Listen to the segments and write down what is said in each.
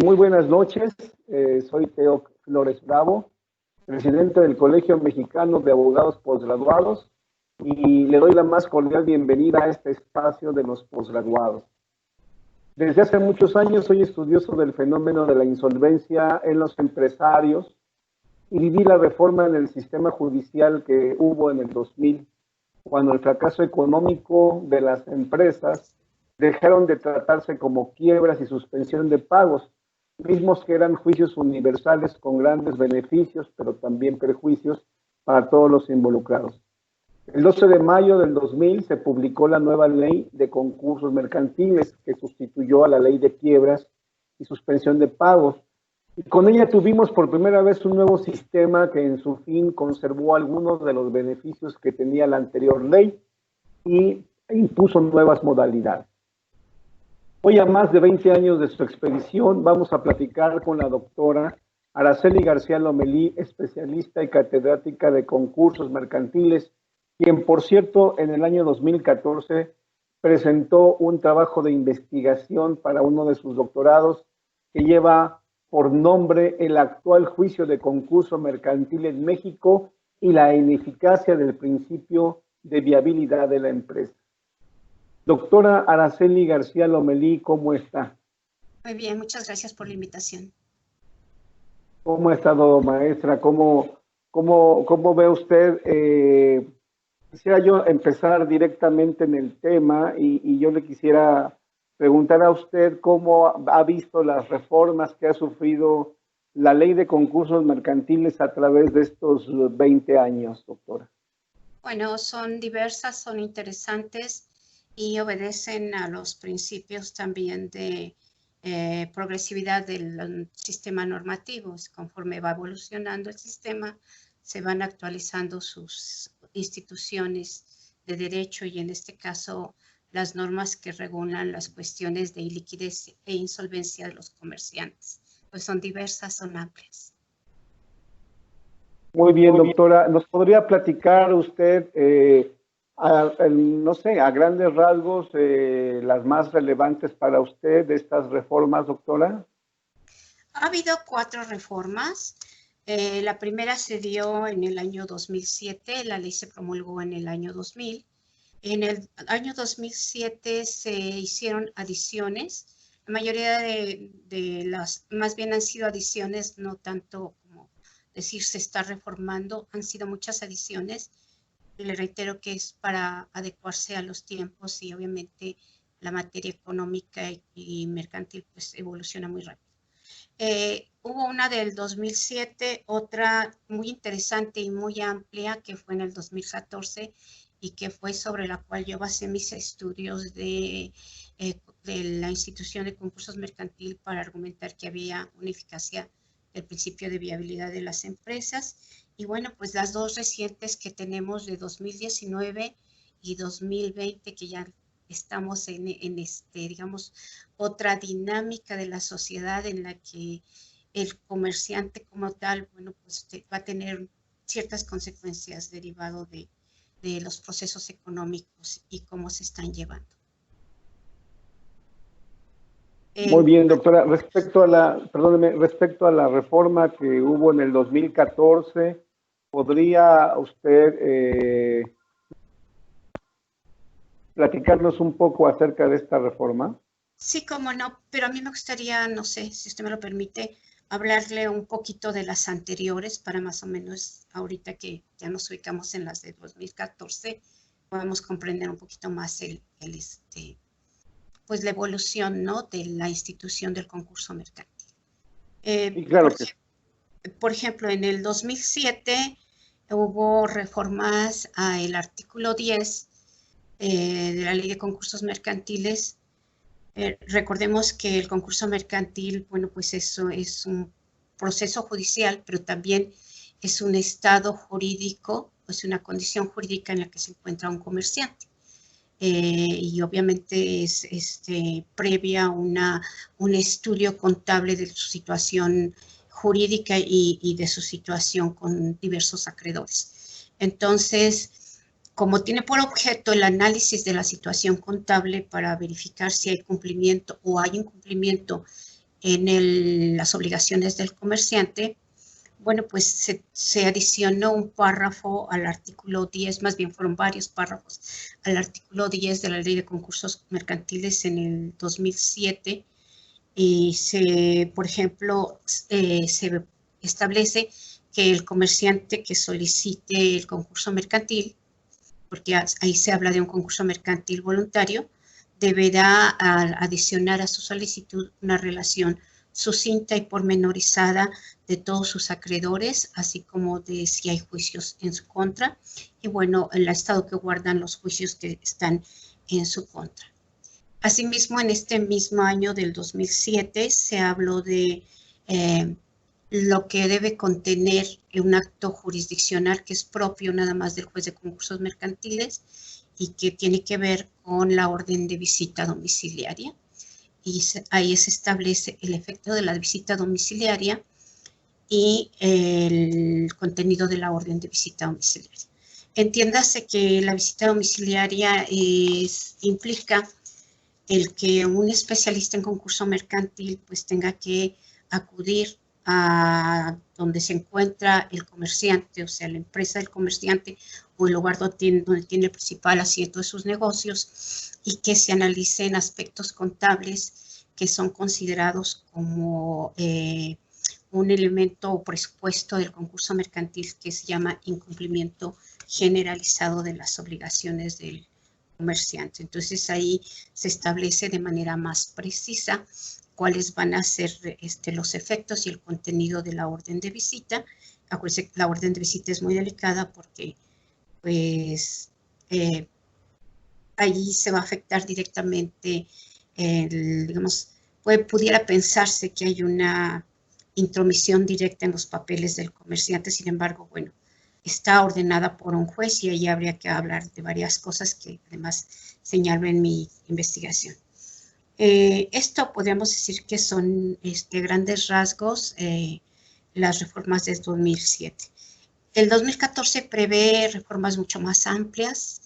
Muy buenas noches, soy Teo Flores Bravo, presidente del Colegio Mexicano de Abogados Postgraduados, y le doy la más cordial bienvenida a este espacio de los postgraduados. Desde hace muchos años soy estudioso del fenómeno de la insolvencia en los empresarios y viví la reforma en el sistema judicial que hubo en el 2000, cuando el fracaso económico de las empresas dejaron de tratarse como quiebras y suspensión de pagos, mismos que eran juicios universales con grandes beneficios, pero también perjuicios para todos los involucrados. El 12 de mayo del 2000 se publicó la nueva ley de concursos mercantiles que sustituyó a la ley de quiebras y suspensión de pagos. Y con ella tuvimos por primera vez un nuevo sistema que en su fin conservó algunos de los beneficios que tenía la anterior ley y impuso nuevas modalidades. Hoy, a más de 20 años de su expedición, vamos a platicar con la doctora Araceli García Lomelí, especialista y catedrática de concursos mercantiles, quien, por cierto, en el año 2014 presentó un trabajo de investigación para uno de sus doctorados que lleva por nombre El actual juicio de concurso mercantil en México y la ineficacia del principio de viabilidad de la empresa. Doctora Araceli García Lomelí, ¿cómo está? Muy bien, muchas gracias por la invitación. ¿Cómo ha estado, maestra? ¿Cómo ve usted? Quisiera yo empezar directamente en el tema y yo le quisiera preguntar a usted cómo ha visto las reformas que ha sufrido la ley de concursos mercantiles a través de estos 20 años, doctora. Bueno, son diversas, son interesantes y obedecen a los principios también de progresividad del sistema normativo. Conforme va evolucionando el sistema, se van actualizando sus instituciones de derecho y en este caso las normas que regulan las cuestiones de iliquidez e insolvencia de los comerciantes. Pues son diversas, son amplias. Muy bien, doctora. ¿Nos podría platicar usted, no sé, a grandes rasgos, las más relevantes para usted de estas reformas, doctora? Ha habido 4 reformas. La primera se dio en el año 2007, la ley se promulgó en el año 2000. En el año 2007 se hicieron adiciones. La mayoría de las, más bien han sido adiciones, no tanto como decir se está reformando, han sido muchas adiciones. Le reitero que es para adecuarse a los tiempos y obviamente la materia económica y mercantil pues evoluciona muy rápido. Hubo una del 2007, otra muy interesante y muy amplia que fue en el 2014 y que fue sobre la cual yo basé mis estudios de la institución de concursos mercantil para argumentar que había una eficacia del principio de viabilidad de las empresas. Y bueno, pues las dos recientes que tenemos de 2019 y 2020, que ya estamos en digamos, otra dinámica de la sociedad en la que el comerciante como tal, bueno, pues va a tener ciertas consecuencias derivado de los procesos económicos y cómo se están llevando. Muy bien, doctora. Respecto a la reforma que hubo en el 2014, ¿podría usted platicarnos un poco acerca de esta reforma? Sí, cómo no, pero a mí me gustaría, no sé, si usted me lo permite, hablarle un poquito de las anteriores para más o menos ahorita que ya nos ubicamos en las de 2014, podemos comprender un poquito más pues la evolución, ¿no?, de la institución del concurso mercantil. Claro por ejemplo, en el 2007 hubo reformas al artículo 10 de la Ley de Concursos Mercantiles. Recordemos que el concurso mercantil, bueno, pues eso es un proceso judicial, pero también es un estado jurídico, pues una condición jurídica en la que se encuentra un comerciante. Y obviamente es previa un estudio contable de su situación jurídica y de su situación con diversos acreedores. Entonces, como tiene por objeto el análisis de la situación contable para verificar si hay cumplimiento o hay incumplimiento en las obligaciones del comerciante, bueno, pues se adicionó un párrafo al artículo 10, más bien fueron varios párrafos, al artículo 10 de la Ley de Concursos Mercantiles en el 2007, y por ejemplo, se establece que el comerciante que solicite el concurso mercantil, porque ahí se habla de un concurso mercantil voluntario, deberá adicionar a su solicitud una relación sucinta y pormenorizada de todos sus acreedores, así como de si hay juicios en su contra, y bueno, el estado que guardan los juicios que están en su contra. Asimismo, en este mismo año del 2007 se habló de lo que debe contener un acto jurisdiccional que es propio nada más del juez de concursos mercantiles y que tiene que ver con la orden de visita domiciliaria. Y ahí se establece el efecto de la visita domiciliaria y el contenido de la orden de visita domiciliaria. Entiéndase que la visita domiciliaria implica el que un especialista en concurso mercantil pues tenga que acudir a donde se encuentra el comerciante, o sea, la empresa del comerciante o el lugar donde tiene el principal asiento de sus negocios, y que se analicen aspectos contables que son considerados como un elemento o presupuesto del concurso mercantil que se llama incumplimiento generalizado de las obligaciones del comerciante. Entonces ahí se establece de manera más precisa cuáles van a ser los efectos y el contenido de la orden de visita. Acuérdense que la orden de visita es muy delicada porque pues allí se va a afectar directamente, digamos, pudiera pensarse que hay una intromisión directa en los papeles del comerciante, sin embargo, bueno, está ordenada por un juez y ahí habría que hablar de varias cosas que además señalo en mi investigación. Esto podríamos decir que son grandes rasgos las reformas del 2007. El 2014 prevé reformas mucho más amplias.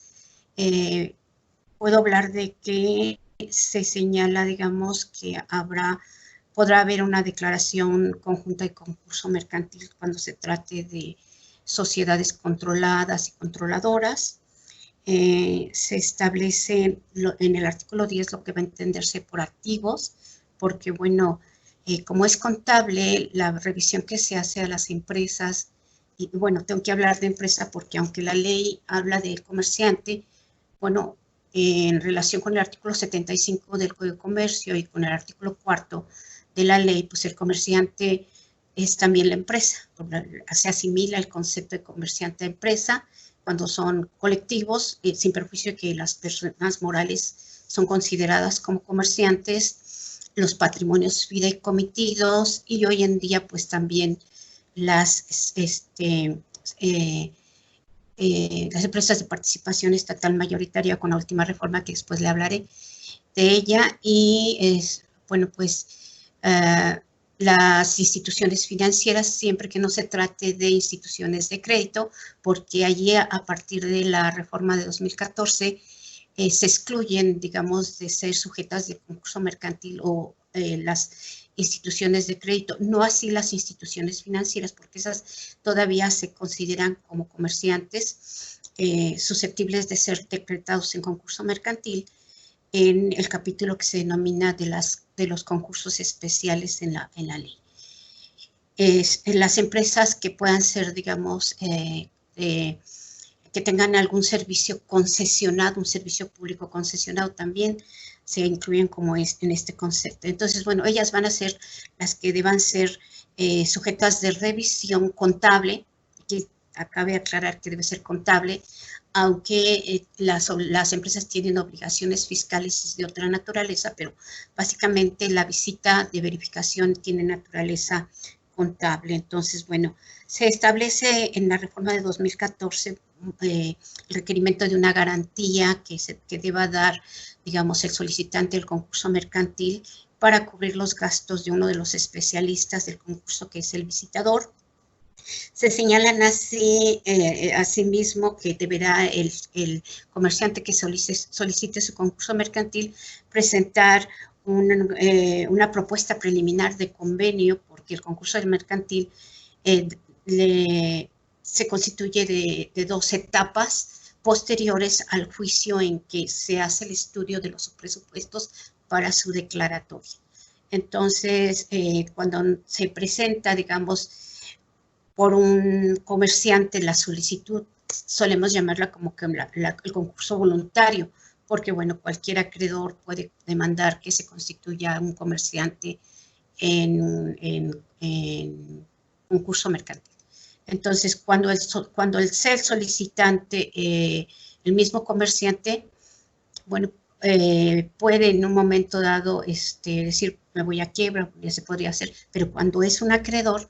Puedo hablar de que se señala, digamos, que podrá haber una declaración conjunta de concurso mercantil cuando se trate de sociedades controladas y controladoras. Se establece en el artículo 10 lo que va a entenderse por activos, porque, bueno, como es contable, la revisión que se hace a las empresas, y bueno, tengo que hablar de empresa porque aunque la ley habla del comerciante, bueno, en relación con el artículo 75 del Código de Comercio y con el artículo 4 de la ley, pues el comerciante es también la empresa. Se asimila el concepto de comerciante a empresa cuando son colectivos, sin perjuicio de que las personas morales son consideradas como comerciantes, los patrimonios fideicomitidos y hoy en día pues también las empresas de participación estatal mayoritaria con la última reforma que después le hablaré de ella, y bueno, pues las instituciones financieras, siempre que no se trate de instituciones de crédito, porque allí a partir de la reforma de 2014 se excluyen, digamos, de ser sujetas de concurso mercantil o las instituciones de crédito, no así las instituciones financieras, porque esas todavía se consideran como comerciantes susceptibles de ser decretados en concurso mercantil en el capítulo que se denomina de los concursos especiales en la ley. Las empresas que puedan ser, digamos, que tengan algún servicio concesionado, un servicio público concesionado también, se incluyen como en este concepto. Entonces, bueno, ellas van a ser las que deban ser sujetas de revisión contable, que acabe de aclarar que debe ser contable, aunque las empresas tienen obligaciones fiscales de otra naturaleza, pero básicamente la visita de verificación tiene naturaleza contable. Entonces, bueno, se establece en la reforma de 2014 el requerimiento de una garantía que deba dar, digamos, el solicitante del concurso mercantil para cubrir los gastos de uno de los especialistas del concurso, que es el visitador. Se señalan asimismo que deberá el comerciante que solicite su concurso mercantil presentar una propuesta preliminar de convenio, porque el concurso mercantil se constituye de 2 etapas posteriores al juicio en que se hace el estudio de los presupuestos para su declaratoria. Entonces, cuando se presenta, digamos, por un comerciante la solicitud, solemos llamarla como que el concurso voluntario, porque, bueno, cualquier acreedor puede demandar que se constituya un comerciante en concurso mercantil. Entonces, cuando el ser solicitante, el mismo comerciante, bueno, puede en un momento dado decir, me voy a quiebra, ya se podría hacer, pero cuando es un acreedor,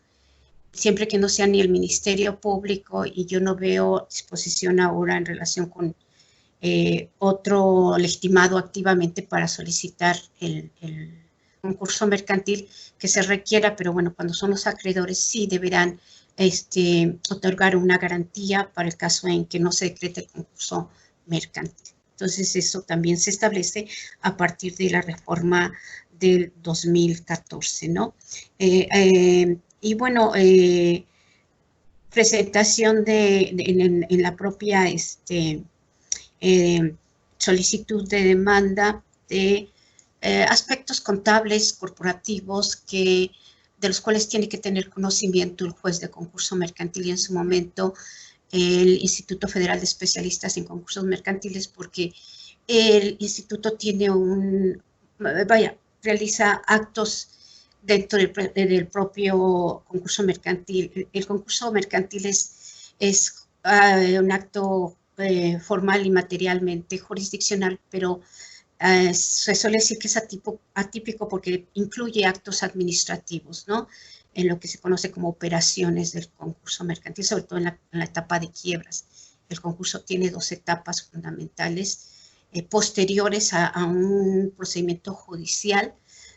siempre que no sea ni el Ministerio Público, y yo no veo disposición ahora en relación con otro legitimado activamente para solicitar el concurso mercantil que se requiera, pero bueno, cuando son los acreedores sí deberán otorgar una garantía para el caso en que no se decrete el concurso mercantil. Entonces, eso también se establece a partir de la reforma del 2014, ¿no? Y bueno, presentación en la propia solicitud de demanda de aspectos contables, corporativos, de los cuales tiene que tener conocimiento el juez de concurso mercantil, y en su momento el Instituto Federal de Especialistas en Concursos Mercantiles, porque el instituto tiene realiza actos dentro del propio concurso mercantil. El concurso mercantil es un acto formal y materialmente jurisdiccional, pero se suele decir que es atípico porque incluye actos administrativos, ¿no? En lo que se conoce como operaciones del concurso mercantil, sobre todo en la etapa de quiebras. El concurso tiene 2 etapas fundamentales posteriores a un procedimiento judicial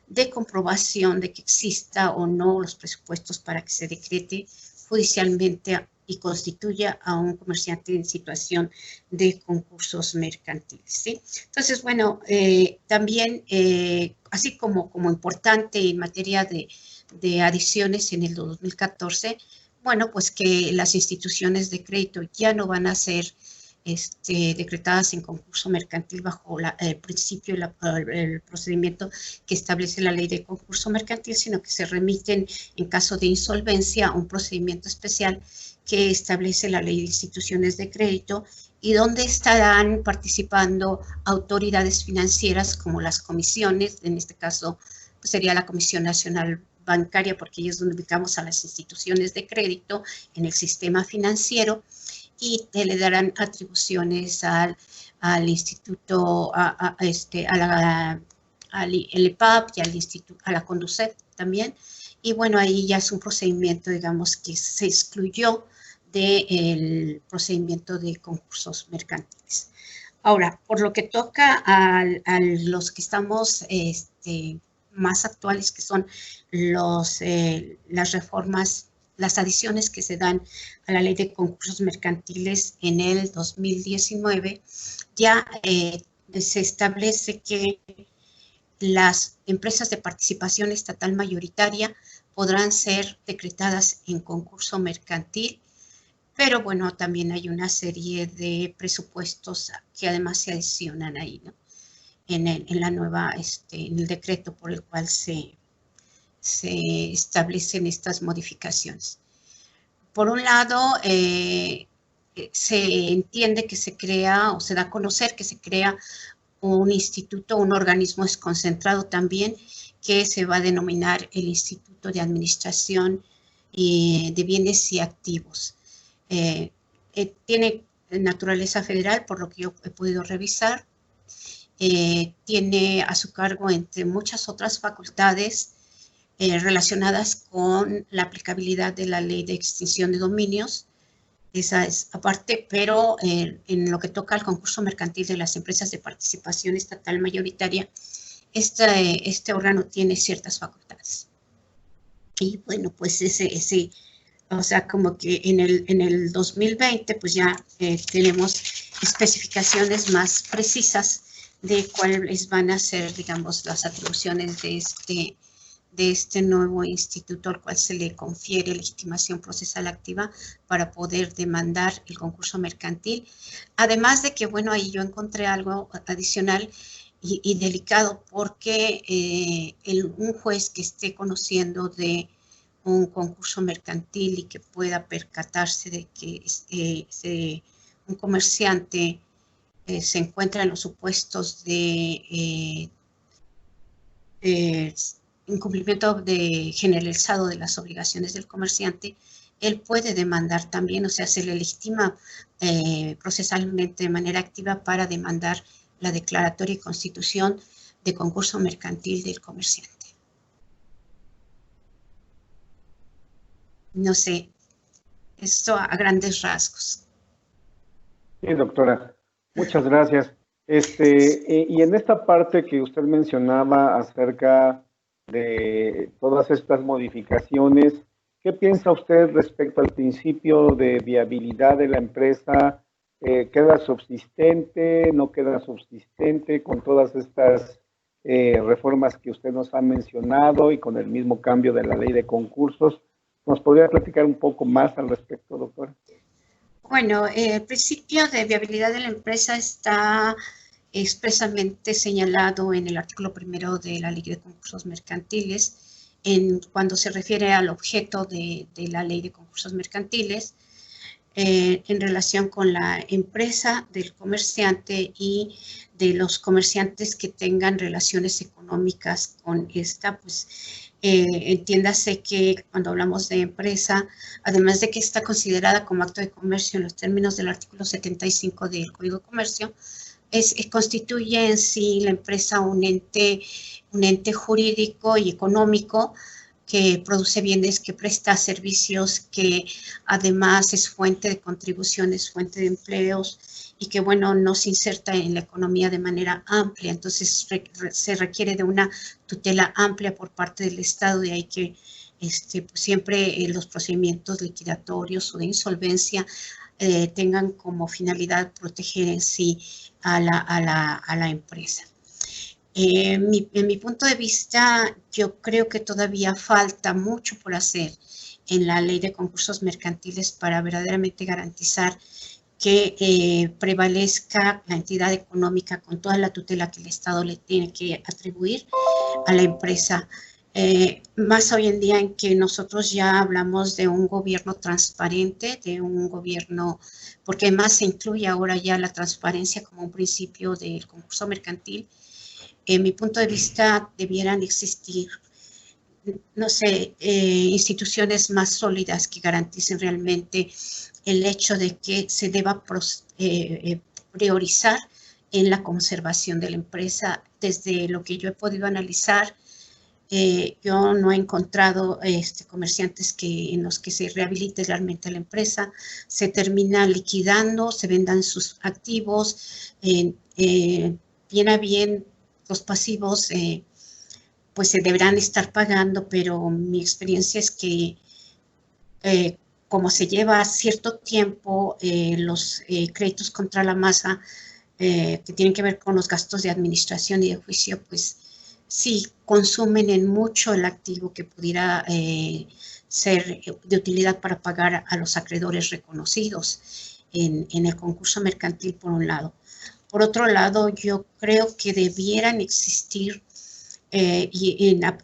de comprobación de que exista o no los presupuestos para que se decrete judicialmente y constituya a un comerciante en situación de concursos mercantiles, ¿sí? Entonces, bueno, también, así como importante en materia de adiciones en el 2014, bueno, pues que las instituciones de crédito ya no van a ser decretadas en concurso mercantil bajo el principio, el procedimiento que establece la ley de concurso mercantil, sino que se remiten en caso de insolvencia a un procedimiento especial que establece la ley de instituciones de crédito, y donde estarán participando autoridades financieras como las comisiones, en este caso pues sería la Comisión Nacional Bancaria, porque ahí es donde ubicamos a las instituciones de crédito en el sistema financiero, y le darán atribuciones al instituto, al IPAP y a la CONDUCET también. Y bueno, ahí ya es un procedimiento, digamos, que se excluyó del procedimiento de concursos mercantiles. Ahora, por lo que toca a los que estamos más actuales, que son las reformas, las adiciones que se dan a la ley de concursos mercantiles en el 2019, ya se establece que las empresas de participación estatal mayoritaria podrán ser decretadas en concurso mercantil, pero bueno, también hay una serie de presupuestos que además se adicionan ahí, ¿no? En la nueva, en el decreto por el cual se establecen estas modificaciones. Por un lado, se entiende que se crea, o se da a conocer que se crea un instituto, un organismo desconcentrado también, que se va a denominar el Instituto de Administración de Bienes y Activos. Tiene naturaleza federal, por lo que yo he podido revisar. Tiene a su cargo, entre muchas otras facultades, relacionadas con la aplicabilidad de la ley de extinción de dominios. Esa es aparte, pero en lo que toca al concurso mercantil de las empresas de participación estatal mayoritaria, este órgano tiene ciertas facultades. Y bueno, pues o sea, como que en el 2020, pues ya tenemos especificaciones más precisas de cuáles van a ser, digamos, las atribuciones de este nuevo instituto al cual se le confiere legitimación procesal activa para poder demandar el concurso mercantil. Además de que, bueno, ahí yo encontré algo adicional y delicado, porque un juez que esté conociendo de un concurso mercantil y que pueda percatarse de que un comerciante se encuentra en los supuestos de incumplimiento generalizado de las obligaciones del comerciante, él puede demandar también, o sea, se le legitima procesalmente de manera activa para demandar la declaratoria y constitución de concurso mercantil del comerciante. No sé, esto a grandes rasgos. Sí, doctora, muchas gracias. Y en esta parte que usted mencionaba acerca de todas estas modificaciones, ¿qué piensa usted respecto al principio de viabilidad de la empresa? ¿Queda subsistente? ¿No queda subsistente con todas estas reformas que usted nos ha mencionado y con el mismo cambio de la ley de concursos? ¿Nos podría platicar un poco más al respecto, doctora? Bueno, el principio de viabilidad de la empresa está expresamente señalado en el artículo 1 de la Ley de Concursos Mercantiles, cuando se refiere al objeto de la Ley de Concursos Mercantiles, en relación con la empresa del comerciante y de los comerciantes que tengan relaciones económicas con esta, pues entiéndase que cuando hablamos de empresa, además de que está considerada como acto de comercio en los términos del artículo 75 del Código de Comercio, constituye en sí la empresa un ente jurídico y económico que produce bienes, que presta servicios, que además es fuente de contribuciones, fuente de empleos y que, bueno, nos inserta en la economía de manera amplia. Entonces, se requiere de una tutela amplia por parte del Estado, de ahí que pues siempre los procedimientos liquidatorios o de insolvencia tengan como finalidad proteger en sí a la empresa. En mi punto de vista, yo creo que todavía falta mucho por hacer en la ley de concursos mercantiles para verdaderamente garantizar que prevalezca la entidad económica con toda la tutela que el Estado le tiene que atribuir a la empresa. Más hoy en día en que nosotros ya hablamos de un gobierno transparente, de un gobierno, porque además se incluye ahora ya la transparencia como un principio del concurso mercantil. En mi punto de vista, debieran existir, no sé, instituciones más sólidas que garanticen realmente el hecho de que se deba priorizar en la conservación de la empresa. Desde lo que yo he podido analizar, yo no he encontrado comerciantes en los que se rehabilite realmente la empresa, se termina liquidando, se vendan sus activos, bien a bien los pasivos pues se deberán estar pagando, pero mi experiencia es que como se lleva cierto tiempo los créditos contra la masa que tienen que ver con los gastos de administración y de juicio, pues sí consumen en mucho el activo que pudiera ser de utilidad para pagar a los acreedores reconocidos en el concurso mercantil, por un lado. Por otro lado, yo creo que debieran existir,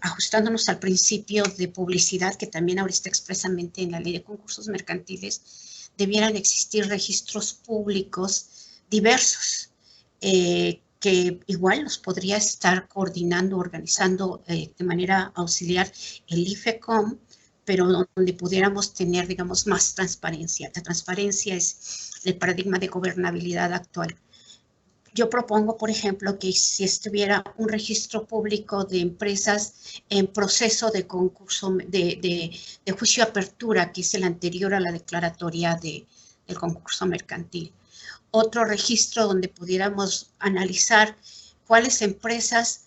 ajustándonos al principio de publicidad, que también ahora está expresamente en la Ley de Concursos Mercantiles, debieran existir registros públicos diversos, que igual los podría estar coordinando, organizando de manera auxiliar el IFECOM, pero donde pudiéramos tener, digamos, más transparencia. La transparencia es el paradigma de gobernabilidad actual. Yo propongo, por ejemplo, que si estuviera un registro público de empresas en proceso de concurso, de juicio de apertura, que es el anterior a la declaratoria del concurso mercantil. Otro registro donde pudiéramos analizar cuáles empresas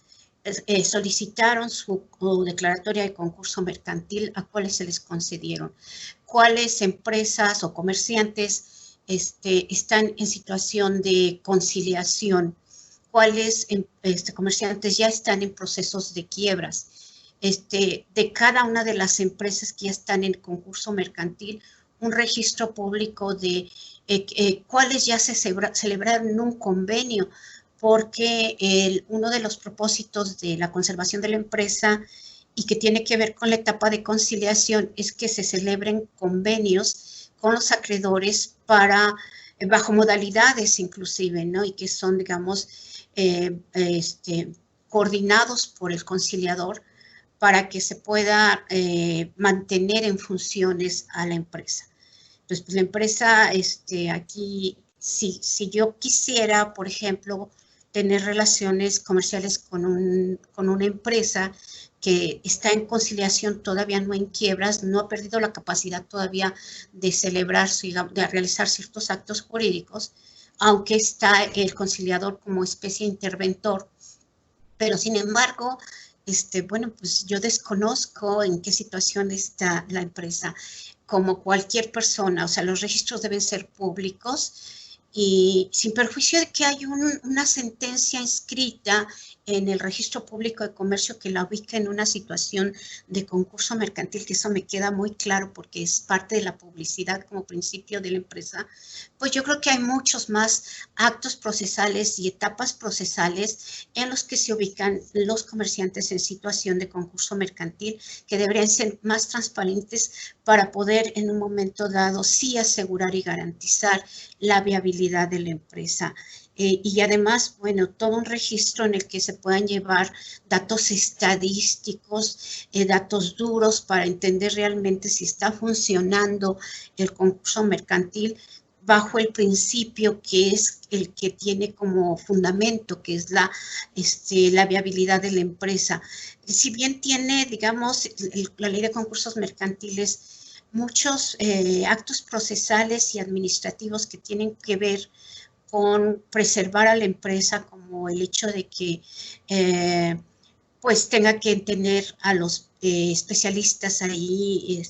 solicitaron su declaratoria de concurso mercantil, a cuáles se les concedieron, cuáles empresas o comerciantes están en situación de conciliación cuáles comerciantes ya están en procesos de quiebras. De cada una de las empresas que ya están en concurso mercantil, un registro público de cuáles ya se celebraron un convenio, porque uno de los propósitos de la conservación de la empresa y que tiene que ver con la etapa de conciliación es que se celebren convenios con los acreedores para, bajo modalidades inclusive, ¿no? Y que son, digamos, coordinados por el conciliador para que se pueda mantener en funciones a la empresa. Entonces, pues, la empresa, aquí, si yo quisiera, por ejemplo, tener relaciones comerciales con una empresa que está en conciliación, todavía no en quiebras, no ha perdido la capacidad todavía de celebrar, de realizar ciertos actos jurídicos, aunque está el conciliador como especie de interventor, pero sin embargo, bueno, pues yo desconozco en qué situación está la empresa, como cualquier persona, o sea, los registros deben ser públicos y sin perjuicio de que hay una sentencia inscrita en el registro público de comercio que la ubica en una situación de concurso mercantil, que eso me queda muy claro porque es parte de la publicidad como principio de la empresa, pues yo creo que hay muchos más actos procesales y etapas procesales en los que se ubican los comerciantes en situación de concurso mercantil que deberían ser más transparentes para poder en un momento dado sí asegurar y garantizar la viabilidad de la empresa. Y además, bueno, todo un registro en el que se puedan llevar datos estadísticos, datos duros para entender realmente si está funcionando el concurso mercantil bajo el principio que es el que tiene como fundamento, que es la viabilidad de la empresa. Si bien tiene, digamos, la ley de concursos mercantiles muchos actos procesales y administrativos que tienen que ver con preservar a la empresa, como el hecho de que pues tenga que tener a los especialistas ahí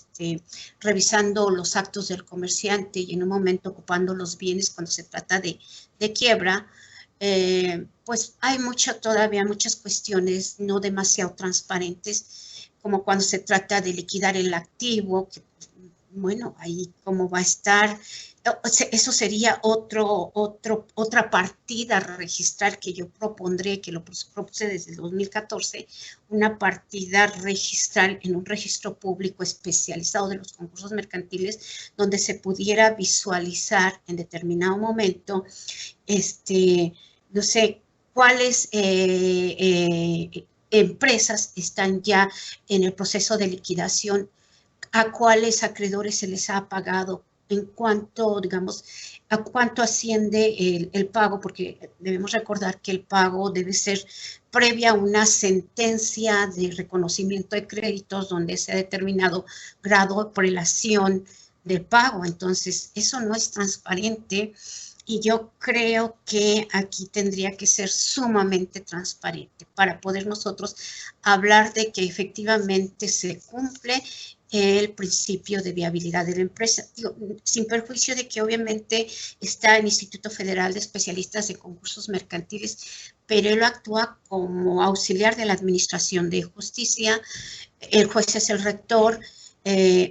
revisando los actos del comerciante y en un momento ocupando los bienes cuando se trata de quiebra, pues hay todavía muchas cuestiones no demasiado transparentes, como cuando se trata de liquidar el activo, que, bueno, ahí cómo va a estar. Eso sería otra partida a registrar que yo propondré, que lo propuse desde el 2014, una partida registral en un registro público especializado de los concursos mercantiles, donde se pudiera visualizar en determinado momento, no sé, cuáles empresas están ya en el proceso de liquidación, a cuáles acreedores se les ha pagado, en cuanto, digamos, a cuánto asciende el pago, porque debemos recordar que el pago debe ser previa a una sentencia de reconocimiento de créditos donde se ha determinado grado de prelación del pago. Entonces, eso no es transparente y yo creo que aquí tendría que ser sumamente transparente para poder nosotros hablar de que efectivamente se cumple el principio de viabilidad de la empresa. Digo, sin perjuicio de que obviamente está el Instituto Federal de Especialistas de Concursos Mercantiles, pero él actúa como auxiliar de la Administración de Justicia, el juez es el rector,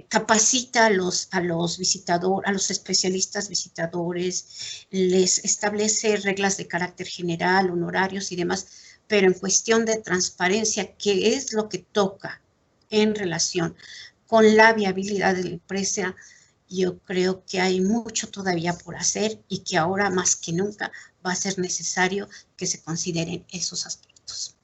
capacita a los visitadores, a los especialistas visitadores, les establece reglas de carácter general, honorarios y demás, pero en cuestión de transparencia, ¿qué es lo que toca en relación con la viabilidad de la empresa? Yo creo que hay mucho todavía por hacer y que ahora más que nunca va a ser necesario que se consideren esos aspectos.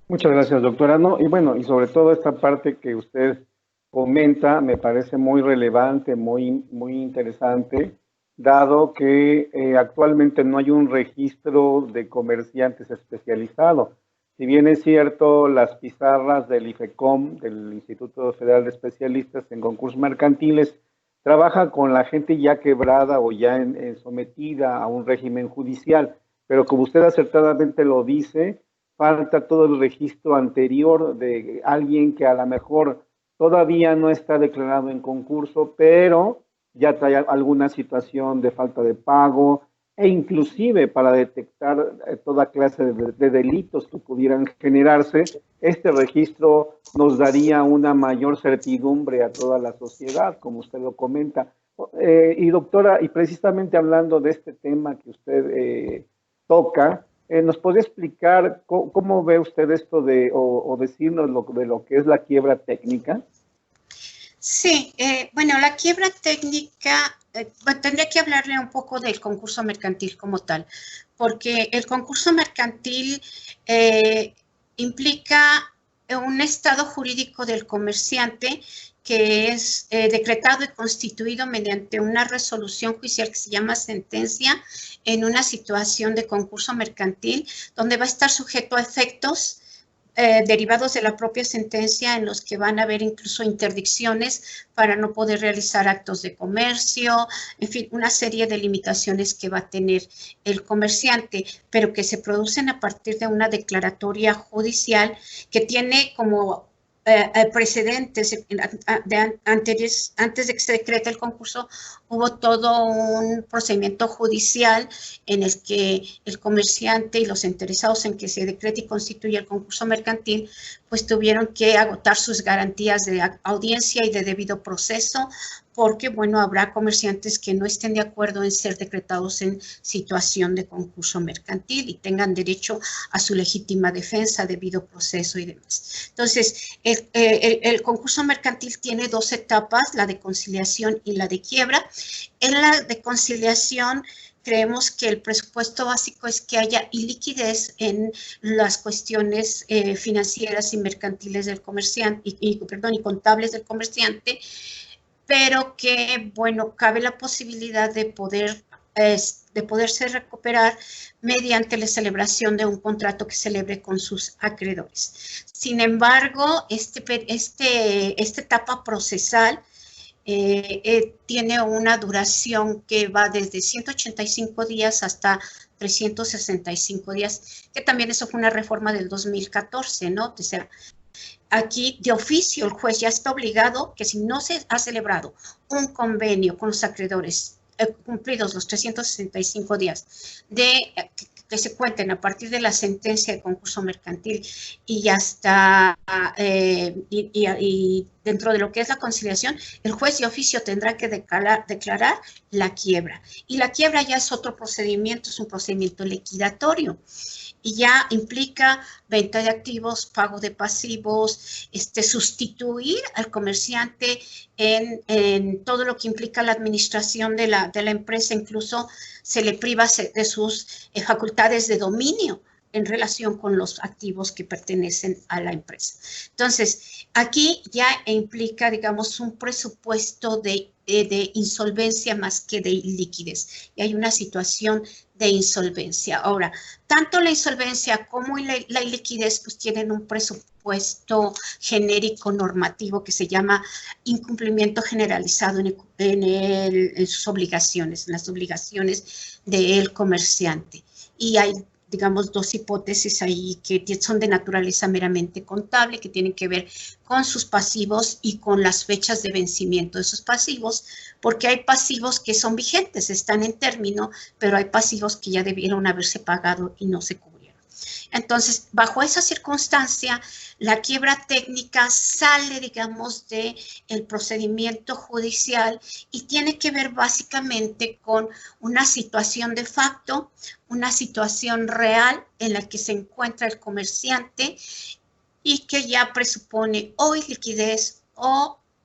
Muchas gracias, doctora. No, y bueno, y sobre todo esta parte que usted comenta me parece muy relevante, muy interesante, dado que actualmente no hay un registro de comerciantes especializado. Si bien es cierto, las pizarras del IFECOM, del Instituto Federal de Especialistas en Concursos Mercantiles, trabaja con la gente ya quebrada o ya sometida a un régimen judicial, pero como usted acertadamente lo dice, falta todo el registro anterior de alguien que a lo mejor todavía no está declarado en concurso, pero ya trae alguna situación de falta de pago, e inclusive para detectar toda clase de delitos que pudieran generarse. Este registro nos daría una mayor certidumbre a toda la sociedad, como usted lo comenta. Y doctora, y precisamente hablando de este tema que usted toca, ¿nos podría explicar cómo ve usted esto de, o decirnos de lo que es la quiebra técnica? Sí, bueno, la quiebra técnica, bueno, tendría que hablarle un poco del concurso mercantil como tal, porque el concurso mercantil implica un estado jurídico del comerciante que es decretado y constituido mediante una resolución judicial que se llama sentencia en una situación de concurso mercantil, donde va a estar sujeto a efectos derivados de la propia sentencia, en los que van a haber incluso interdicciones para no poder realizar actos de comercio, en fin, una serie de limitaciones que va a tener el comerciante, pero que se producen a partir de una declaratoria judicial que tiene como precedentes antes de que se decrete el concurso. Hubo todo un procedimiento judicial en el que el comerciante y los interesados en que se decrete y constituya el concurso mercantil, pues tuvieron que agotar sus garantías de audiencia y de debido proceso, porque, bueno, habrá comerciantes que no estén de acuerdo en ser decretados en situación de concurso mercantil y tengan derecho a su legítima defensa, debido proceso y demás. Entonces, el concurso mercantil tiene dos etapas, la de conciliación y la de quiebra. En la de conciliación, creemos que el presupuesto básico es que haya iliquidez en las cuestiones financieras y mercantiles del comerciante, y contables del comerciante, pero que, bueno, cabe la posibilidad de poderse recuperar mediante la celebración de un contrato que celebre con sus acreedores. Sin embargo, esta etapa procesal tiene una duración que va desde 185 días hasta 365 días, que también eso fue una reforma del 2014, ¿no? O sea, aquí de oficio el juez ya está obligado que si no se ha celebrado un convenio con los acreedores cumplidos los 365 días que se cuenten a partir de la sentencia de concurso mercantil y hasta y dentro de lo que es la conciliación, el juez de oficio tendrá que declarar la quiebra. Y la quiebra ya es otro procedimiento, es un procedimiento liquidatorio. Y ya implica venta de activos, pago de pasivos, sustituir al comerciante en todo lo que implica la administración de la empresa. Incluso se le priva de sus facultades de dominio en relación con los activos que pertenecen a la empresa. Entonces, aquí ya implica, digamos, un presupuesto de insolvencia más que de liquidez. Y hay una situación de insolvencia. Ahora, tanto la insolvencia como la iliquidez pues tienen un presupuesto genérico normativo que se llama incumplimiento generalizado en sus obligaciones, en las obligaciones del comerciante. Y hay, digamos, dos hipótesis ahí que son de naturaleza meramente contable, que tienen que ver con sus pasivos y con las fechas de vencimiento de sus pasivos, porque hay pasivos que son vigentes, están en término, pero hay pasivos que ya debieron haberse pagado y no se cubrieron. Entonces, bajo esa circunstancia, la quiebra técnica sale, digamos, del procedimiento judicial y tiene que ver básicamente con una situación de facto, una situación real en la que se encuentra el comerciante y que ya presupone o liquidez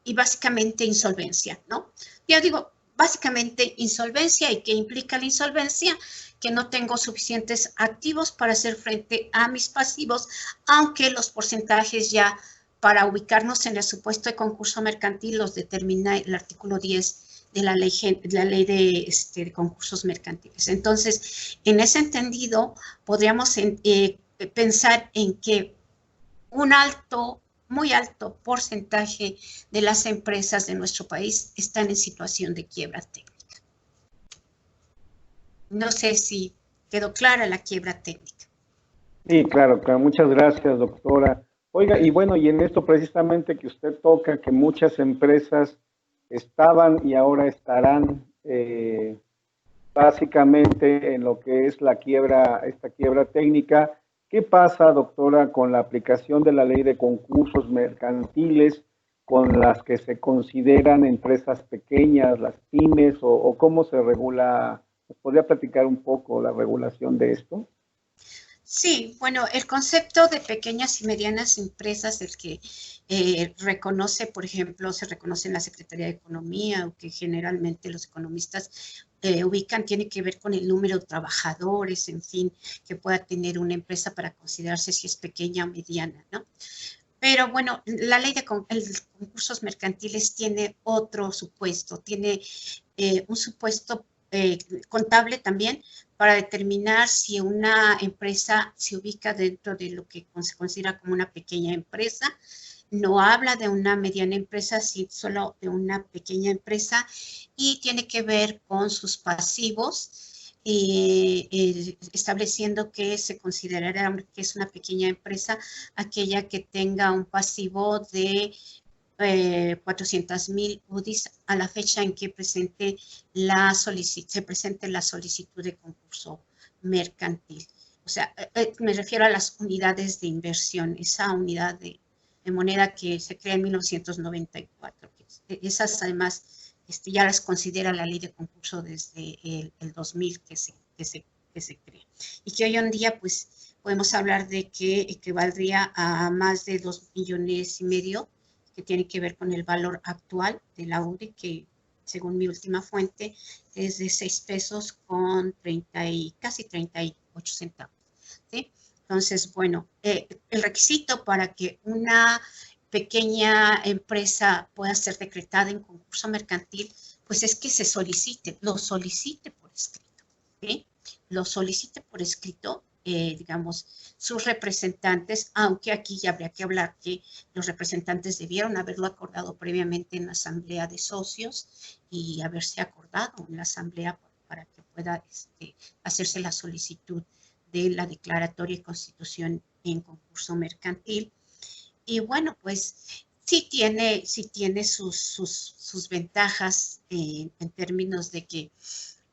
y básicamente insolvencia, ¿no? Ya digo, básicamente insolvencia. ¿Y qué implica la insolvencia? Que no tengo suficientes activos para hacer frente a mis pasivos, aunque los porcentajes ya, para ubicarnos en el supuesto de concurso mercantil, los determina el artículo 10 de la ley de concursos mercantiles. Entonces, en ese entendido, podríamos pensar en que un muy alto porcentaje de las empresas de nuestro país están en situación de quiebra técnica. No sé si quedó clara la quiebra técnica. Sí, claro, claro. Muchas gracias, doctora. Oiga, y bueno, y en esto precisamente que usted toca, que muchas empresas estaban y ahora estarán básicamente en lo que es la quiebra, esta quiebra técnica. ¿Qué pasa, doctora, con la aplicación de la ley de concursos mercantiles con las que se consideran empresas pequeñas, las pymes, o cómo se regula? ¿Nos podría platicar un poco la regulación de esto? Sí, bueno, el concepto de pequeñas y medianas empresas, el que reconoce, por ejemplo, se reconoce en la Secretaría de Economía, o que generalmente los economistas ubican, tiene que ver con el número de trabajadores, en fin, que pueda tener una empresa para considerarse si es pequeña o mediana, ¿no? Pero bueno, la ley de concursos mercantiles tiene otro supuesto, tiene un supuesto contable también para determinar si una empresa se ubica dentro de lo que se considera como una pequeña empresa. No habla de una mediana empresa, sino solo de una pequeña empresa, y tiene que ver con sus pasivos, estableciendo que se considerará que es una pequeña empresa aquella que tenga un pasivo de 400,000 UDIs a la fecha en que se presente la solicitud de concurso mercantil. O sea, me refiero a las unidades de inversión, esa unidad de moneda que se crea en 1994. Esas además ya las considera la ley de concurso desde el 2000 que se crea. Y que hoy en día pues podemos hablar de que equivaldría a más de 2,5 millones, que tiene que ver con el valor actual de la UDI, que según mi última fuente es de 6 pesos con 30 y casi 38 centavos. ¿Sí? Entonces, bueno, el requisito para que una pequeña empresa pueda ser decretada en concurso mercantil, pues es que lo solicite por escrito. ¿Sí? Lo solicite por escrito, digamos, sus representantes, aunque aquí ya habría que hablar que los representantes debieron haberlo acordado previamente en la asamblea de socios y haberse acordado en la asamblea para que pueda hacerse la solicitud de la declaratoria y constitución en concurso mercantil. Y bueno, pues sí tiene sus ventajas en términos de que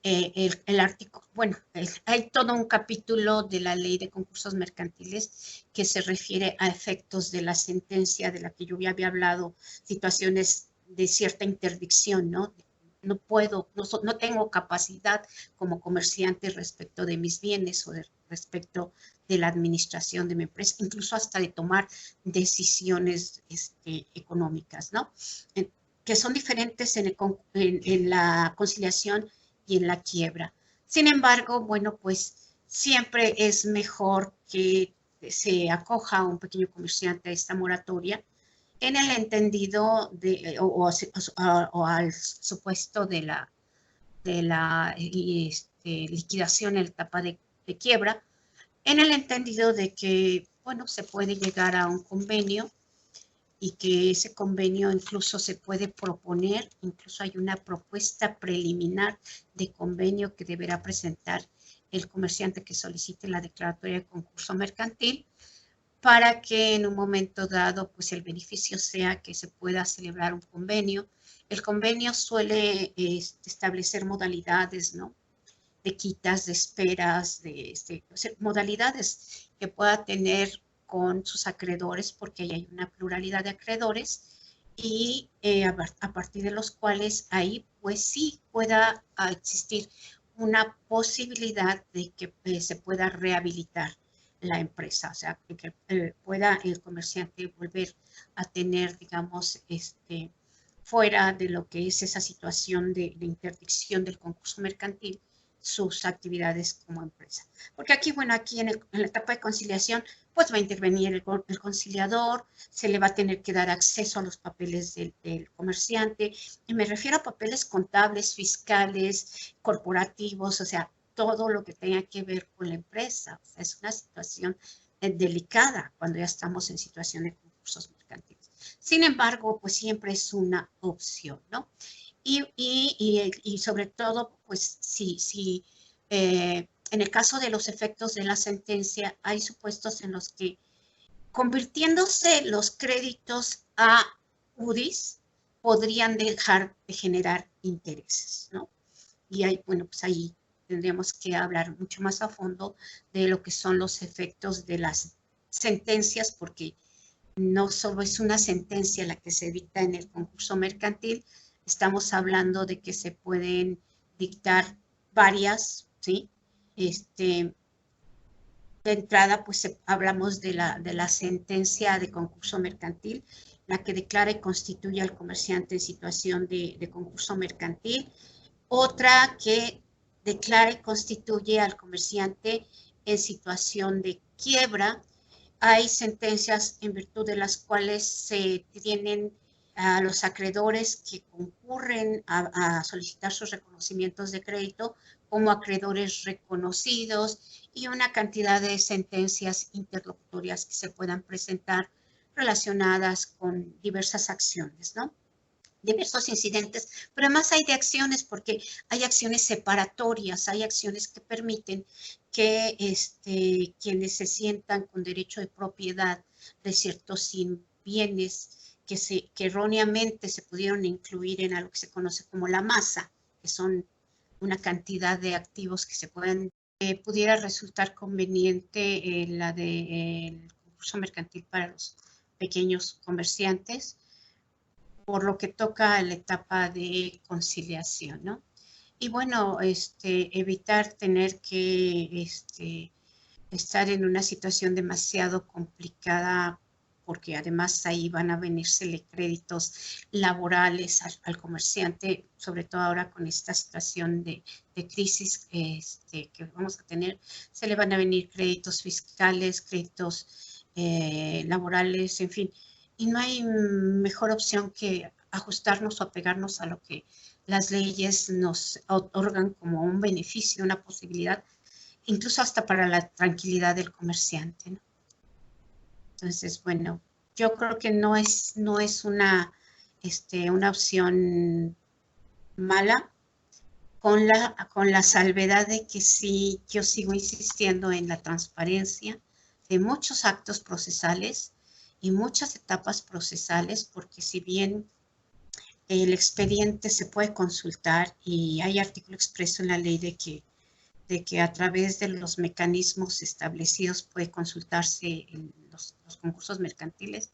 el artículo, bueno, hay todo un capítulo de la ley de concursos mercantiles que se refiere a efectos de la sentencia de la que yo ya había hablado, situaciones de cierta interdicción, ¿no? No puedo, no tengo capacidad como comerciante respecto de mis bienes o respecto de la administración de mi empresa, incluso hasta de tomar decisiones económicas, ¿no? Que son diferentes en la conciliación y en la quiebra. Sin embargo, bueno, pues siempre es mejor que se acoja a un pequeño comerciante a esta moratoria en el entendido o al supuesto de la liquidación en la etapa de quiebra, en el entendido de que, bueno, se puede llegar a un convenio y que ese convenio incluso se puede proponer, incluso hay una propuesta preliminar de convenio que deberá presentar el comerciante que solicite la declaratoria de concurso mercantil, para que en un momento dado, pues el beneficio sea que se pueda celebrar un convenio. El convenio suele establecer modalidades, ¿no? De quitas, de esperas, modalidades que pueda tener con sus acreedores, porque ahí hay una pluralidad de acreedores, y a partir de los cuales ahí pues sí pueda existir una posibilidad de que se pueda rehabilitar la empresa, o sea, que pueda el comerciante volver a tener, digamos, fuera de lo que es esa situación de interdicción del concurso mercantil, sus actividades como empresa. Porque aquí, bueno, aquí en la etapa de conciliación, pues va a intervenir el conciliador, se le va a tener que dar acceso a los papeles del comerciante, y me refiero a papeles contables, fiscales, corporativos, o sea, todo lo que tenga que ver con la empresa. O sea, es una situación delicada cuando ya estamos en situación de concursos mercantiles. Sin embargo, pues siempre es una opción, ¿no? Y sobre todo, pues si en el caso de los efectos de la sentencia, hay supuestos en los que convirtiéndose los créditos a UDIs, podrían dejar de generar intereses, ¿no? Y hay, bueno, pues ahí tendríamos que hablar mucho más a fondo de lo que son los efectos de las sentencias, porque no solo es una sentencia la que se dicta en el concurso mercantil, estamos hablando de que se pueden dictar varias, ¿sí? De entrada, pues hablamos de la sentencia de concurso mercantil, la que declara y constituye al comerciante en situación de concurso mercantil. Otra que declara y constituye al comerciante en situación de quiebra. Hay sentencias en virtud de las cuales se tienen a los acreedores que concurren a solicitar sus reconocimientos de crédito como acreedores reconocidos y una cantidad de sentencias interlocutorias que se puedan presentar relacionadas con diversas acciones, ¿no? Diversos incidentes, pero además hay de acciones porque hay acciones separatorias, hay acciones que permiten que quienes se sientan con derecho de propiedad de ciertos bienes que erróneamente se pudieron incluir en algo que se conoce como la masa, que son una cantidad de activos que se pudiera resultar conveniente la del concurso mercantil para los pequeños comerciantes, por lo que toca a la etapa de conciliación, ¿no? Y bueno, evitar tener que estar en una situación demasiado complicada, porque además ahí van a venírsele créditos laborales al comerciante, sobre todo ahora con esta situación de crisis que vamos a tener, se le van a venir créditos fiscales, créditos laborales, en fin, y no hay mejor opción que ajustarnos o apegarnos a lo que las leyes nos otorgan como un beneficio, una posibilidad, incluso hasta para la tranquilidad del comerciante, ¿no? Entonces, bueno, yo creo que no es una opción mala, con la salvedad de que sí, yo sigo insistiendo en la transparencia de muchos actos procesales y muchas etapas procesales, porque si bien el expediente se puede consultar y hay artículo expreso en la ley de que a través de los mecanismos establecidos puede consultarse en los concursos mercantiles,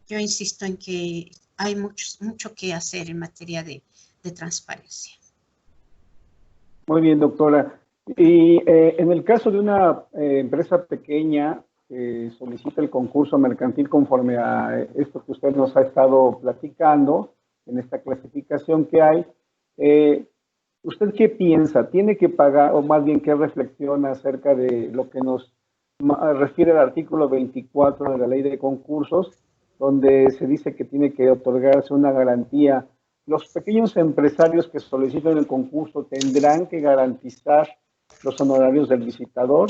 yo insisto en que hay mucho que hacer en materia de transparencia. Muy bien, doctora. Y en el caso de una empresa pequeña que solicita el concurso mercantil conforme a esto que usted nos ha estado platicando, en esta clasificación que hay, ¿usted qué piensa? ¿Tiene que pagar, o más bien qué reflexiona acerca de lo que nos refiere el artículo 24 de la ley de concursos, donde se dice que tiene que otorgarse una garantía? Los pequeños empresarios que soliciten el concurso tendrán que garantizar los honorarios del licitador.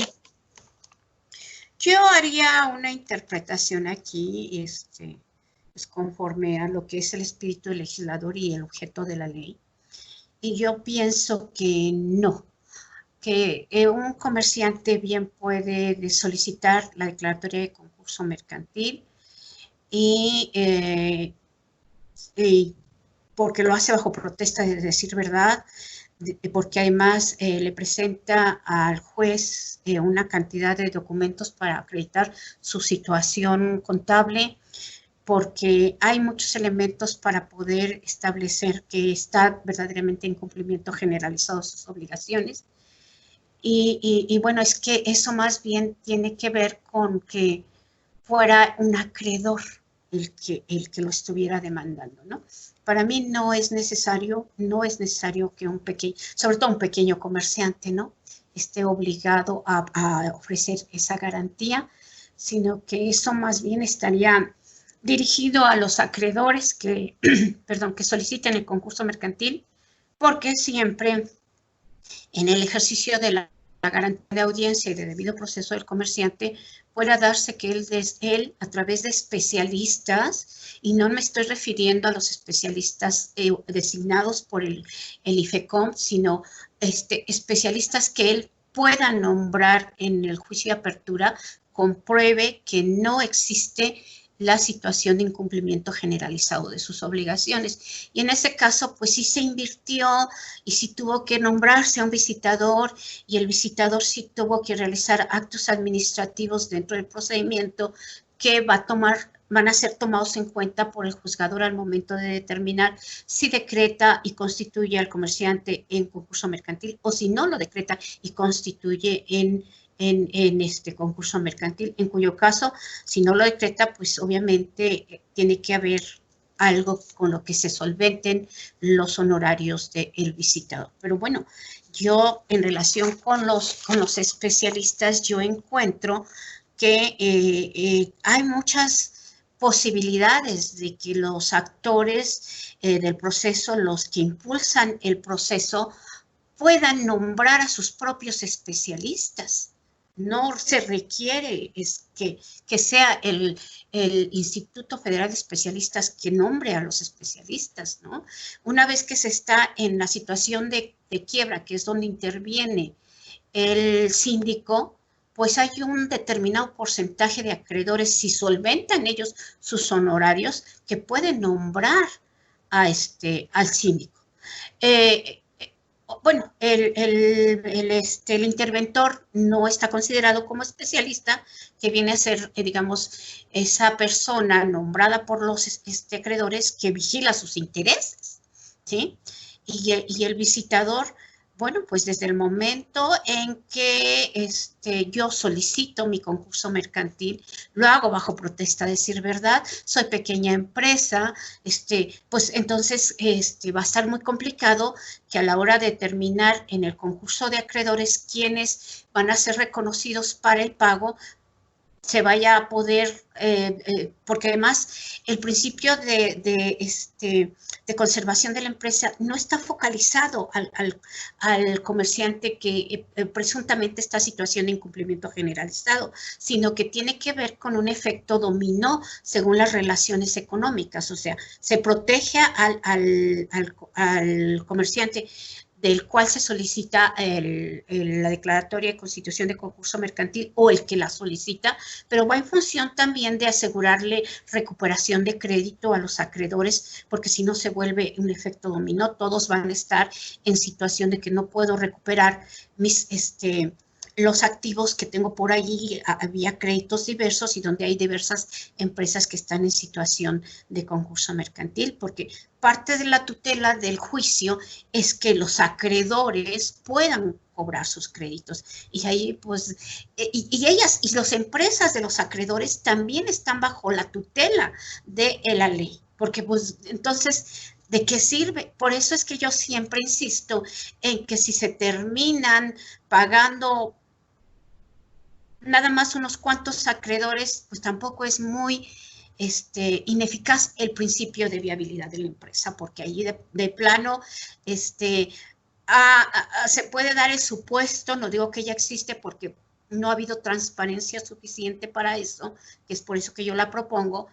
Yo haría una interpretación aquí, pues conforme a lo que es el espíritu del legislador y el objeto de la ley. Y yo pienso que no, que un comerciante bien puede solicitar la declaratoria de concurso mercantil y porque lo hace bajo protesta de decir verdad, porque además le presenta al juez una cantidad de documentos para acreditar su situación contable, porque hay muchos elementos para poder establecer que está verdaderamente en cumplimiento generalizado de sus obligaciones. Y bueno, es que eso más bien tiene que ver con que fuera un acreedor el que lo estuviera demandando, ¿no? Para mí no es necesario que sobre todo un pequeño comerciante, ¿no?, esté obligado a ofrecer esa garantía, sino que eso más bien estaría dirigido a los acreedores que soliciten el concurso mercantil, porque siempre en el ejercicio de la garantía de audiencia y de debido proceso del comerciante pueda darse que él a través de especialistas, y no me estoy refiriendo a los especialistas designados por el IFECOM, sino especialistas que él pueda nombrar en el juicio de apertura, compruebe que no existe la situación de incumplimiento generalizado de sus obligaciones. Y en ese caso, pues sí se invirtió y sí tuvo que nombrarse a un visitador, y el visitador sí tuvo que realizar actos administrativos dentro del procedimiento que van a ser tomados en cuenta por el juzgador al momento de determinar si decreta y constituye al comerciante en concurso mercantil, o si no lo decreta y constituye en este concurso mercantil, en cuyo caso, si no lo decreta, pues obviamente tiene que haber algo con lo que se solventen los honorarios del visitador. Pero bueno, yo en relación con los especialistas, yo encuentro que hay muchas posibilidades de que los actores del proceso, los que impulsan el proceso, puedan nombrar a sus propios especialistas. No se requiere que sea el Instituto Federal de Especialistas que nombre a los especialistas, ¿no? Una vez que se está en la situación de quiebra, que es donde interviene el síndico, pues hay un determinado porcentaje de acreedores, si solventan ellos sus honorarios, que pueden nombrar al síndico. Bueno, el interventor no está considerado como especialista, que viene a ser, digamos, esa persona nombrada por los acreedores que vigila sus intereses, ¿sí? Y el visitador, bueno, pues desde el momento en que yo solicito mi concurso mercantil, lo hago bajo protesta de decir verdad, soy pequeña empresa, pues entonces va a estar muy complicado que a la hora de determinar en el concurso de acreedores quiénes van a ser reconocidos para el pago, se vaya a poder, porque además el principio de conservación de la empresa no está focalizado al comerciante que presuntamente está en situación de incumplimiento generalizado, sino que tiene que ver con un efecto dominó según las relaciones económicas. O sea, se protege al comerciante del cual se solicita la declaratoria de constitución de concurso mercantil, o el que la solicita, pero va en función también de asegurarle recuperación de crédito a los acreedores, porque si no se vuelve un efecto dominó, todos van a estar en situación de que no puedo recuperar los activos que tengo por allí. Había créditos diversos y donde hay diversas empresas que están en situación de concurso mercantil, porque parte de la tutela del juicio es que los acreedores puedan cobrar sus créditos. Y ahí, pues, y las empresas de los acreedores también están bajo la tutela de la ley, porque, pues, entonces, ¿de qué sirve? Por eso es que yo siempre insisto en que si se terminan pagando nada más unos cuantos acreedores, pues tampoco es muy ineficaz el principio de viabilidad de la empresa, porque allí de plano se puede dar el supuesto, no digo que ya existe porque no ha habido transparencia suficiente para eso, que es por eso que yo la propongo,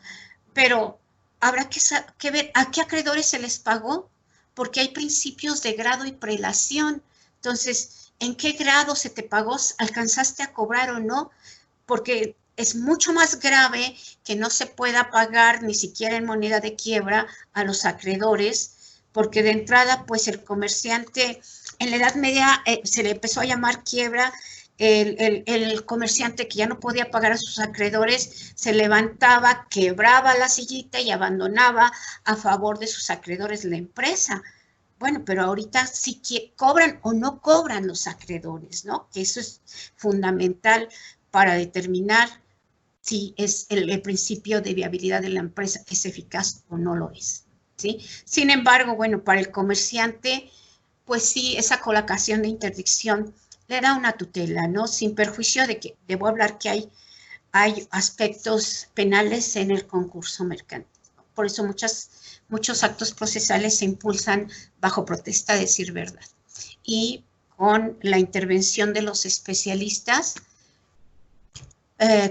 pero habrá que ver a qué acreedores se les pagó, porque hay principios de grado y prelación. Entonces, ¿en qué grado se te pagó? ¿Alcanzaste a cobrar o no? Porque es mucho más grave que no se pueda pagar ni siquiera en moneda de quiebra a los acreedores, porque de entrada, pues el comerciante, en la Edad Media se le empezó a llamar quiebra. El comerciante que ya no podía pagar a sus acreedores se levantaba, quebraba la sillita y abandonaba a favor de sus acreedores la empresa. Bueno, pero ahorita sí que cobran o no cobran los acreedores, ¿no? Que eso es fundamental para determinar si es el principio de viabilidad de la empresa es eficaz o no lo es, ¿sí? Sin embargo, bueno, para el comerciante, pues sí, esa colocación de interdicción le da una tutela, ¿no? Sin perjuicio de que, debo hablar que hay aspectos penales en el concurso mercantil. Por eso muchos actos procesales se impulsan bajo protesta de decir verdad. Y con la intervención de los especialistas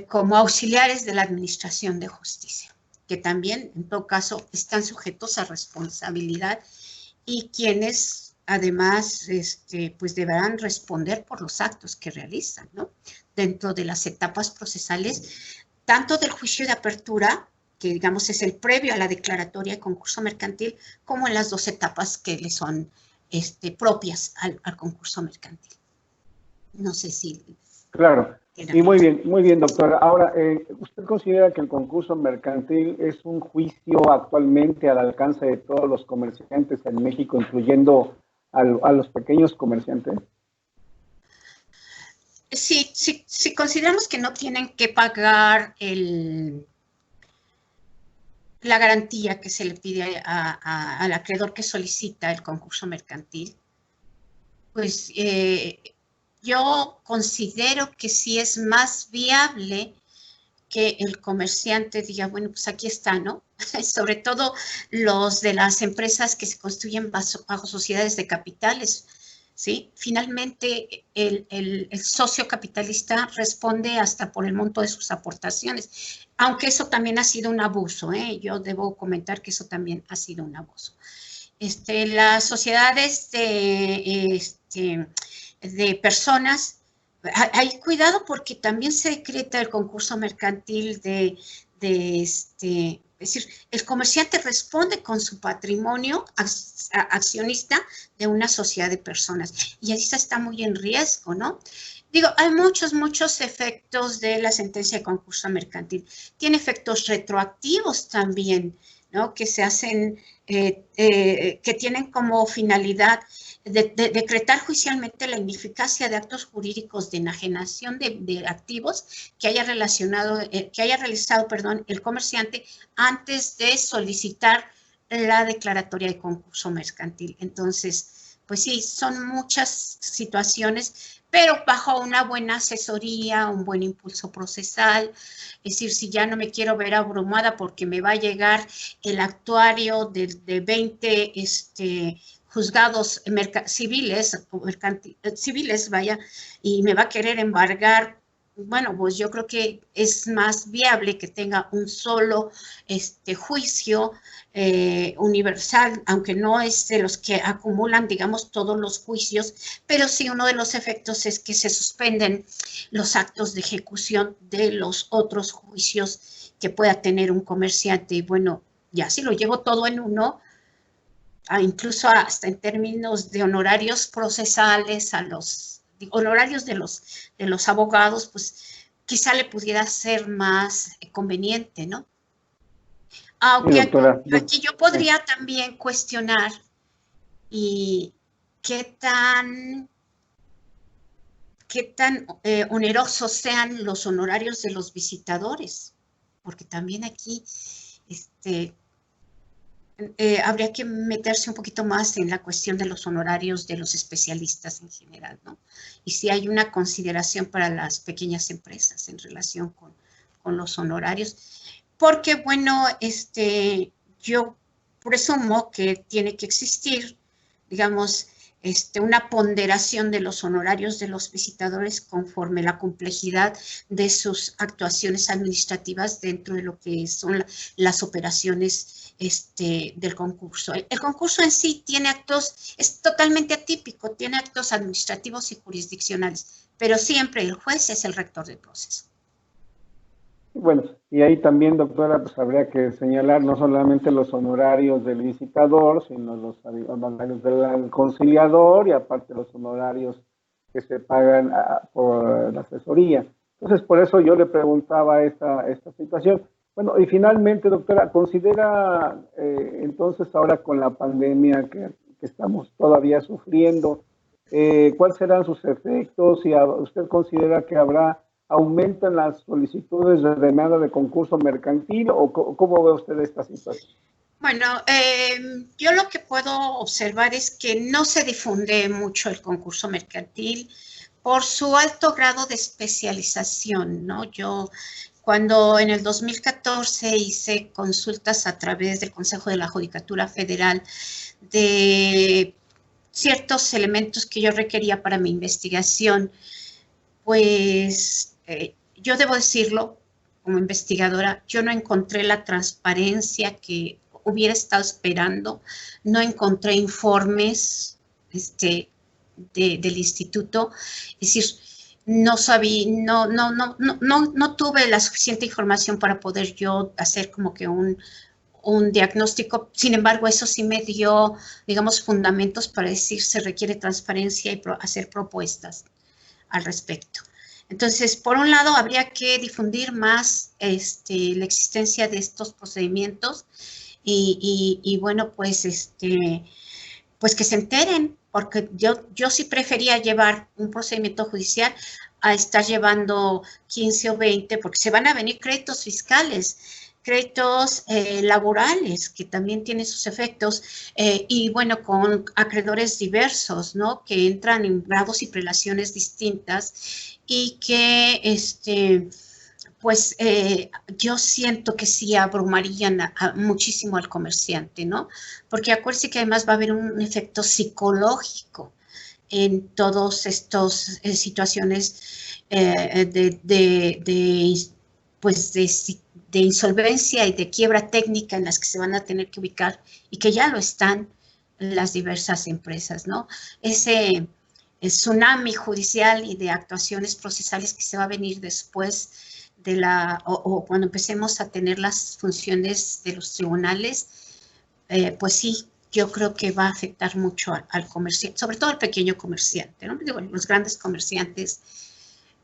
como auxiliares de la Administración de Justicia, que también, en todo caso, están sujetos a responsabilidad y quienes, además, pues deberán responder por los actos que realizan, ¿no? Dentro de las etapas procesales, tanto del juicio de apertura que digamos es el previo a la declaratoria de concurso mercantil, como en las 2 etapas que le son propias al concurso mercantil. No sé si... Claro, y muy bien, doctora. Ahora, ¿usted considera que el concurso mercantil es un juicio actualmente al alcance de todos los comerciantes en México, incluyendo a los pequeños comerciantes? Si consideramos que no tienen que pagar la garantía que se le pide al acreedor que solicita el concurso mercantil, pues yo considero que sí es más viable que el comerciante diga, bueno, pues aquí está, ¿no? Sobre todo los de las empresas que se construyen bajo sociedades de capitales, ¿sí? Finalmente, el socio capitalista responde hasta por el monto de sus aportaciones, aunque eso también ha sido un abuso, ¿eh? Yo debo comentar que eso también ha sido un abuso. Las sociedades de personas, hay cuidado porque también se decreta el concurso mercantil es decir, el comerciante responde con su patrimonio accionista de una sociedad de personas y esa está muy en riesgo, ¿no? Digo, hay muchos efectos de la sentencia de concurso mercantil. Tiene efectos retroactivos también, ¿no? Que se hacen, que tienen como finalidad decretar judicialmente la ineficacia de actos jurídicos de enajenación de activos que haya realizado, el comerciante antes de solicitar la declaratoria de concurso mercantil. Entonces, pues sí, son muchas situaciones, pero bajo una buena asesoría, un buen impulso procesal. Es decir, si ya no me quiero ver abrumada porque me va a llegar el actuario de 20 juzgados civiles, vaya, y me va a querer embargar, bueno, pues yo creo que es más viable que tenga un solo juicio universal, aunque no es de los que acumulan, digamos, todos los juicios, pero sí uno de los efectos es que se suspenden los actos de ejecución de los otros juicios que pueda tener un comerciante. Y bueno, ya si lo llevo todo en uno, incluso hasta en términos de honorarios procesales, a los honorarios de los abogados, pues quizá le pudiera ser más conveniente, ¿no? Aunque aquí yo podría también cuestionar y qué tan onerosos sean los honorarios de los visitadores, porque también aquí habría que meterse un poquito más en la cuestión de los honorarios de los especialistas en general, ¿no? Y si hay una consideración para las pequeñas empresas en relación con los honorarios, porque, bueno, yo presumo que tiene que existir, digamos, una ponderación de los honorarios de los visitadores conforme la complejidad de sus actuaciones administrativas dentro de lo que son las operaciones del concurso. El concurso en sí tiene actos, es totalmente atípico, tiene actos administrativos y jurisdiccionales, pero siempre el juez es el rector del proceso. Bueno, y ahí también, doctora, pues habría que señalar no solamente los honorarios del visitador, sino los honorarios del conciliador y aparte los honorarios que se pagan por la asesoría. Entonces, por eso yo le preguntaba esta situación. Bueno, y finalmente, doctora, ¿considera entonces ahora con la pandemia que estamos todavía sufriendo, cuáles serán sus efectos? ¿Y usted considera que aumentan las solicitudes de demanda de concurso mercantil o cómo ve usted esta situación? Bueno, yo lo que puedo observar es que no se difunde mucho el concurso mercantil por su alto grado de especialización, ¿no? Yo cuando en el 2014 hice consultas a través del Consejo de la Judicatura Federal de ciertos elementos que yo requería para mi investigación, pues yo debo decirlo, como investigadora, yo no encontré la transparencia que hubiera estado esperando, no encontré informes del instituto, es decir, no sabía, no tuve la suficiente información para poder yo hacer como que un diagnóstico. Sin embargo, eso sí me dio, digamos, fundamentos para decir se requiere transparencia y hacer propuestas al respecto. Entonces, por un lado, habría que difundir más la existencia de estos procedimientos y bueno, pues, pues que se enteren, porque yo sí prefería llevar un procedimiento judicial a estar llevando 15 o 20, porque se van a venir créditos fiscales, créditos laborales, que también tienen sus efectos, y bueno, con acreedores diversos, ¿no? Que entran en grados y prelaciones distintas y que, pues yo siento que sí abrumarían muchísimo al comerciante, ¿no? Porque acuérdense que además va a haber un efecto psicológico en todas estas situaciones pues de insolvencia y de quiebra técnica en las que se van a tener que ubicar y que ya lo están las diversas empresas, ¿no? Ese tsunami judicial y de actuaciones procesales que se va a venir después de o cuando empecemos a tener las funciones de los tribunales, pues sí, yo creo que va a afectar mucho al comerciante, sobre todo al pequeño comerciante, ¿no? Digo, los grandes comerciantes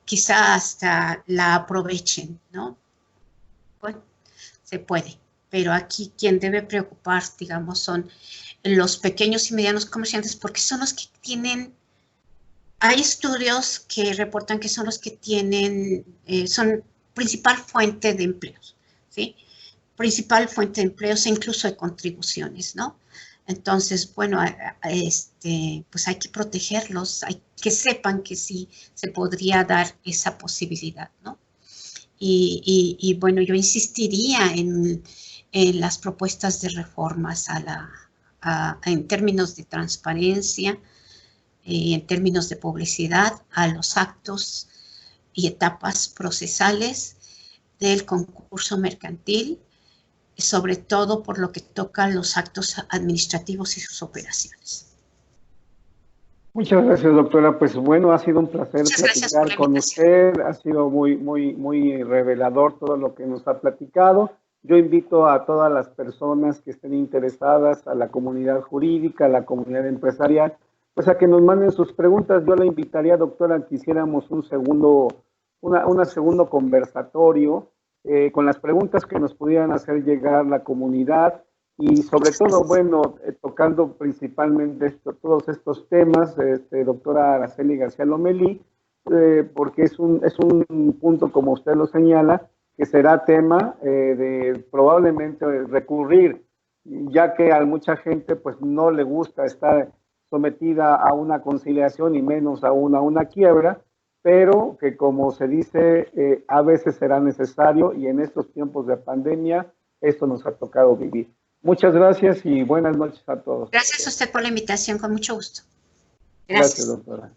quizá hasta la aprovechen, ¿no? Bueno, se puede, pero aquí quien debe preocupar, digamos, son los pequeños y medianos comerciantes, porque son los que tienen, hay estudios que reportan que son los que tienen, son principal fuente de empleos, ¿sí? Principal fuente de empleos e incluso de contribuciones, ¿no? Entonces, bueno, pues hay que protegerlos, hay que sepan que sí se podría dar esa posibilidad, ¿no? Y bueno, yo insistiría en las propuestas de reformas en términos de transparencia, en términos de publicidad a los actos y etapas procesales del concurso mercantil, sobre todo por lo que toca los actos administrativos y sus operaciones. Muchas gracias, doctora. Pues bueno, ha sido un placer platicar con usted. Ha sido muy revelador todo lo que nos ha platicado. Yo invito a todas las personas que estén interesadas, a la comunidad jurídica, a la comunidad empresarial, pues a que nos manden sus preguntas. Yo la invitaría, doctora, que hiciéramos un segundo conversatorio con las preguntas que nos pudieran hacer llegar la comunidad. Y sobre todo, bueno, tocando principalmente todos estos temas, doctora Araceli García Lomelí, porque es un punto, como usted lo señala, que será tema de probablemente recurrir, ya que a mucha gente pues no le gusta estar sometida a una conciliación y menos aún a una quiebra, pero que como se dice, a veces será necesario y en estos tiempos de pandemia esto nos ha tocado vivir. Muchas gracias y buenas noches a todos. Gracias a usted por la invitación, con mucho gusto. Gracias, doctora.